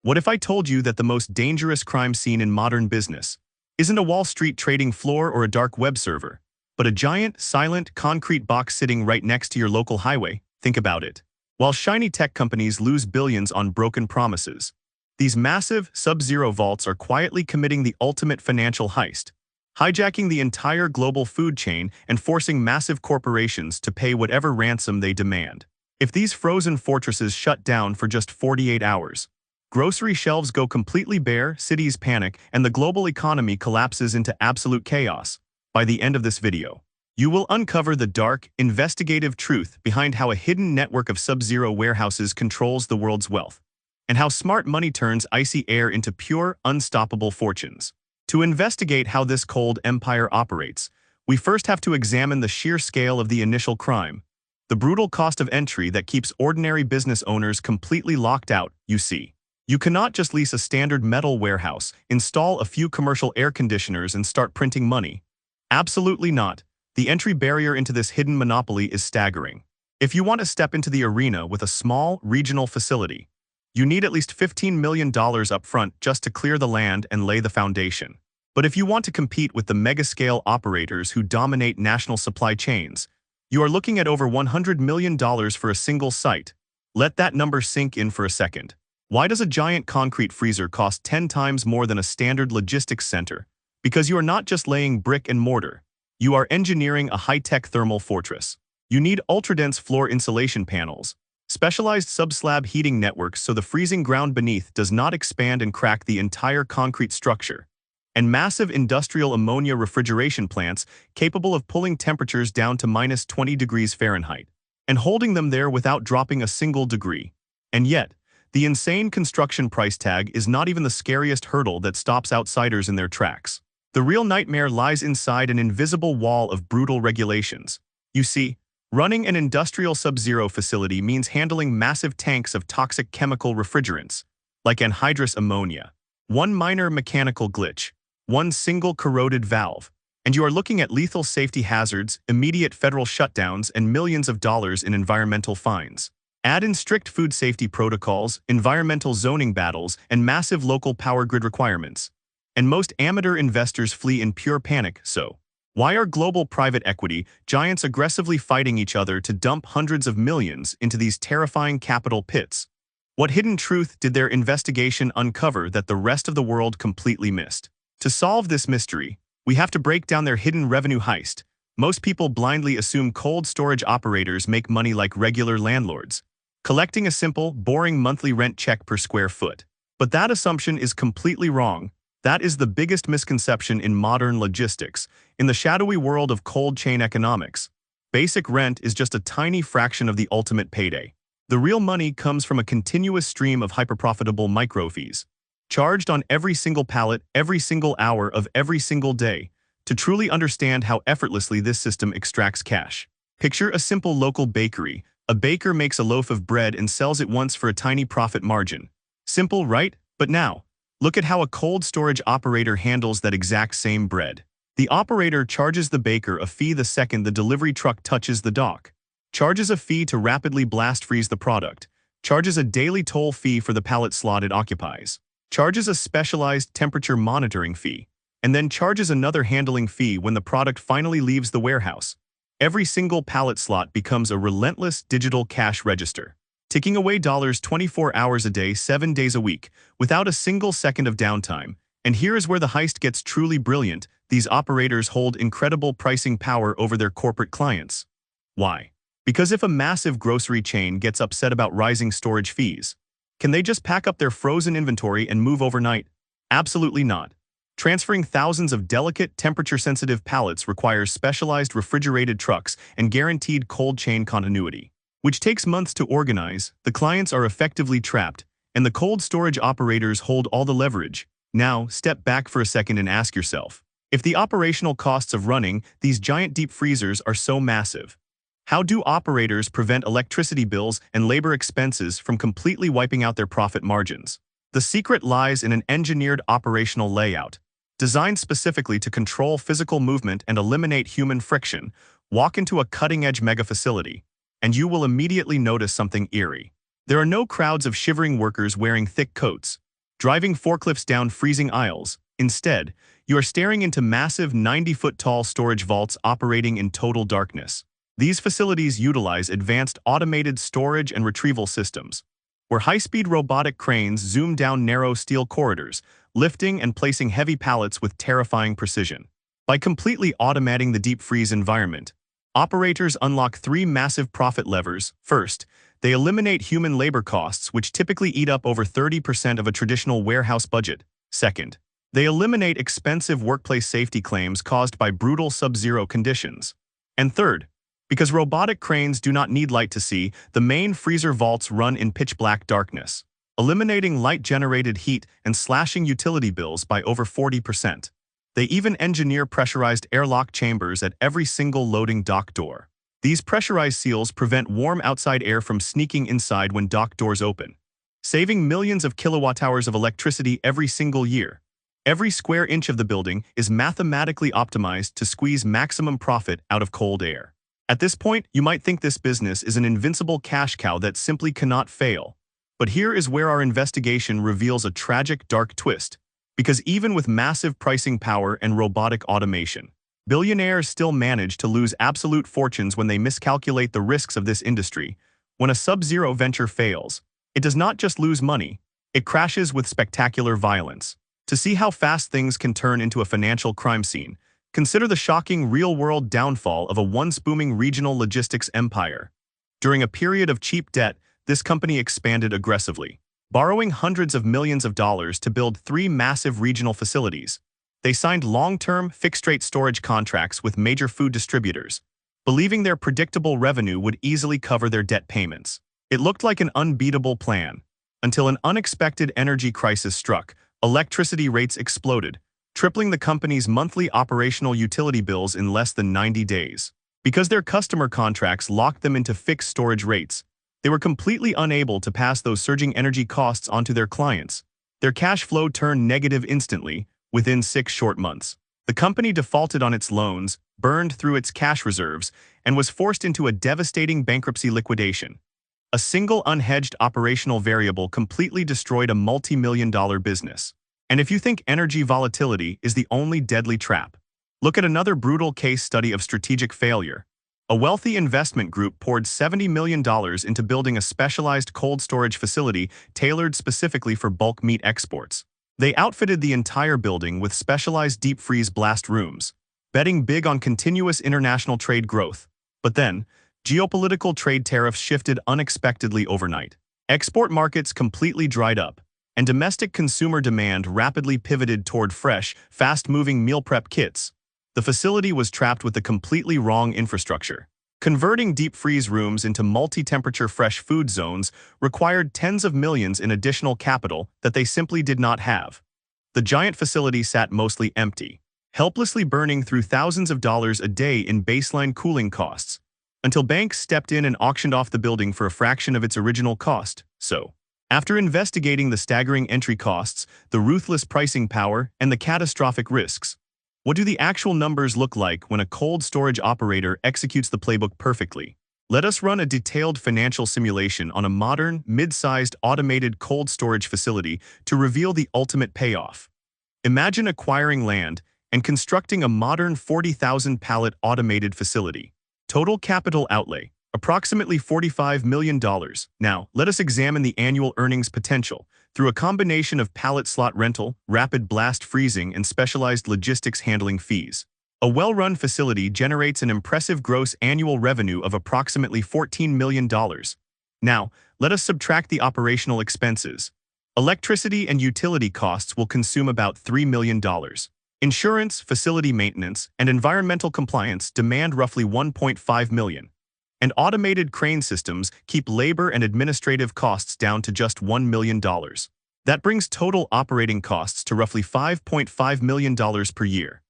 What if I told you that the most dangerous crime scene in modern business isn't a Wall Street trading floor or a dark web server, but a giant, silent, concrete box sitting right next to your local highway? Think about it. While shiny tech companies lose billions on broken promises, these massive, sub-zero vaults are quietly committing the ultimate financial heist, hijacking the entire global food chain and forcing massive corporations to pay whatever ransom they demand. If these frozen fortresses shut down for just 48 hours, grocery shelves go completely bare, cities panic, and the global economy collapses into absolute chaos. By the end of this video, you will uncover the dark, investigative truth behind how a hidden network of sub-zero warehouses controls the world's wealth, and how smart money turns icy air into pure, unstoppable fortunes. To investigate how this cold empire operates, we first have to examine the sheer scale of the initial crime, the brutal cost of entry that keeps ordinary business owners completely locked out. You see, you cannot just lease a standard metal warehouse, install a few commercial air conditioners, and start printing money. Absolutely not. The entry barrier into this hidden monopoly is staggering. If you want to step into the arena with a small, regional facility, you need at least $15 million up front just to clear the land and lay the foundation. But if you want to compete with the mega-scale operators who dominate national supply chains, you are looking at over $100 million for a single site. Let that number sink in for a second. Why does a giant concrete freezer cost 10 times more than a standard logistics center? Because you are not just laying brick and mortar. You are engineering a high-tech thermal fortress. You need ultra-dense floor insulation panels, specialized sub-slab heating networks so the freezing ground beneath does not expand and crack the entire concrete structure, and massive industrial ammonia refrigeration plants capable of pulling temperatures down to minus 20 degrees Fahrenheit and holding them there without dropping a single degree. And yet, the insane construction price tag is not even the scariest hurdle that stops outsiders in their tracks. The real nightmare lies inside an invisible wall of brutal regulations. You see, running an industrial sub-zero facility means handling massive tanks of toxic chemical refrigerants, like anhydrous ammonia. One minor mechanical glitch, one single corroded valve, and you are looking at lethal safety hazards, immediate federal shutdowns, and millions of dollars in environmental fines. Add in strict food safety protocols, environmental zoning battles, and massive local power grid requirements, and most amateur investors flee in pure panic. So, why are global private equity giants aggressively fighting each other to dump hundreds of millions into these terrifying capital pits? What hidden truth did their investigation uncover that the rest of the world completely missed? To solve this mystery, we have to break down their hidden revenue heist. Most people blindly assume cold storage operators make money like regular landlords, collecting a simple, boring monthly rent check per square foot. But that assumption is completely wrong. That is the biggest misconception in modern logistics. In the shadowy world of cold chain economics, basic rent is just a tiny fraction of the ultimate payday. The real money comes from a continuous stream of hyper-profitable micro-fees, charged on every single pallet, every single hour of every single day. To truly understand how effortlessly this system extracts cash, picture a simple local bakery. A baker makes a loaf of bread and sells it once for a tiny profit margin. Simple, right? But now, look at how a cold storage operator handles that exact same bread. The operator charges the baker a fee the second the delivery truck touches the dock, charges a fee to rapidly blast freeze the product, charges a daily toll fee for the pallet slot it occupies, charges a specialized temperature monitoring fee, and then charges another handling fee when the product finally leaves the warehouse. Every single pallet slot becomes a relentless digital cash register, ticking away dollars 24 hours a day, 7 days a week, without a single second of downtime. And here is where the heist gets truly brilliant. These operators hold incredible pricing power over their corporate clients. Why? Because if a massive grocery chain gets upset about rising storage fees, can they just pack up their frozen inventory and move overnight? Absolutely not. Transferring thousands of delicate, temperature-sensitive pallets requires specialized refrigerated trucks and guaranteed cold chain continuity, which takes months to organize. The clients are effectively trapped, and the cold storage operators hold all the leverage. Now, step back for a second and ask yourself, if the operational costs of running these giant deep freezers are so massive, how do operators prevent electricity bills and labor expenses from completely wiping out their profit margins? The secret lies in an engineered operational layout, designed specifically to control physical movement and eliminate human friction. Walk into a cutting-edge mega facility, and you will immediately notice something eerie. There are no crowds of shivering workers wearing thick coats, driving forklifts down freezing aisles. Instead, you are staring into massive 90-foot-tall storage vaults operating in total darkness. These facilities utilize advanced automated storage and retrieval systems, where high-speed robotic cranes zoom down narrow steel corridors, lifting and placing heavy pallets with terrifying precision. By completely automating the deep freeze environment, operators unlock three massive profit levers. First, they eliminate human labor costs, which typically eat up over 30% of a traditional warehouse budget. Second, they eliminate expensive workplace safety claims caused by brutal sub-zero conditions. And third, because robotic cranes do not need light to see, the main freezer vaults run in pitch-black darkness, eliminating light-generated heat and slashing utility bills by over 40%. They even engineer pressurized airlock chambers at every single loading dock door. These pressurized seals prevent warm outside air from sneaking inside when dock doors open, saving millions of kilowatt-hours of electricity every single year. Every square inch of the building is mathematically optimized to squeeze maximum profit out of cold air. At this point, you might think this business is an invincible cash cow that simply cannot fail. But here is where our investigation reveals a tragic, dark twist. Because even with massive pricing power and robotic automation, billionaires still manage to lose absolute fortunes when they miscalculate the risks of this industry. When a sub-zero venture fails, it does not just lose money, it crashes with spectacular violence. To see how fast things can turn into a financial crime scene, consider the shocking real-world downfall of a once-booming regional logistics empire. During a period of cheap debt, this company expanded aggressively, borrowing hundreds of millions of dollars to build three massive regional facilities. They signed long-term, fixed-rate storage contracts with major food distributors, believing their predictable revenue would easily cover their debt payments. It looked like an unbeatable plan, until an unexpected energy crisis struck. Electricity rates exploded, tripling the company's monthly operational utility bills in less than 90 days. Because their customer contracts locked them into fixed storage rates, they were completely unable to pass those surging energy costs onto their clients. Their cash flow turned negative instantly, within 6 short months. The company defaulted on its loans, burned through its cash reserves, and was forced into a devastating bankruptcy liquidation. A single unhedged operational variable completely destroyed a multi-million-dollar business. And if you think energy volatility is the only deadly trap, look at another brutal case study of strategic failure. A wealthy investment group poured $70 million into building a specialized cold storage facility tailored specifically for bulk meat exports. They outfitted the entire building with specialized deep freeze blast rooms, betting big on continuous international trade growth. But then, geopolitical trade tariffs shifted unexpectedly overnight. Export markets completely dried up, and domestic consumer demand rapidly pivoted toward fresh, fast-moving meal prep kits. The facility was trapped with the completely wrong infrastructure. Converting deep freeze rooms into multi-temperature fresh food zones required tens of millions in additional capital that they simply did not have. The giant facility sat mostly empty, helplessly burning through thousands of dollars a day in baseline cooling costs, until banks stepped in and auctioned off the building for a fraction of its original cost. So, after investigating the staggering entry costs, the ruthless pricing power, and the catastrophic risks, what do the actual numbers look like when a cold storage operator executes the playbook perfectly? Let us run a detailed financial simulation on a modern, mid-sized automated cold storage facility to reveal the ultimate payoff. Imagine acquiring land and constructing a modern 40,000-pallet automated facility. Total capital outlay, approximately $45 million. Now, let us examine the annual earnings potential. Through a combination of pallet slot rental, rapid blast freezing, and specialized logistics handling fees, a well-run facility generates an impressive gross annual revenue of approximately $14 million. Now, let us subtract the operational expenses. Electricity and utility costs will consume about $3 million. Insurance, facility maintenance, and environmental compliance demand roughly $1.5 million. And automated crane systems keep labor and administrative costs down to just $1 million. That brings total operating costs to roughly $5.5 million per year.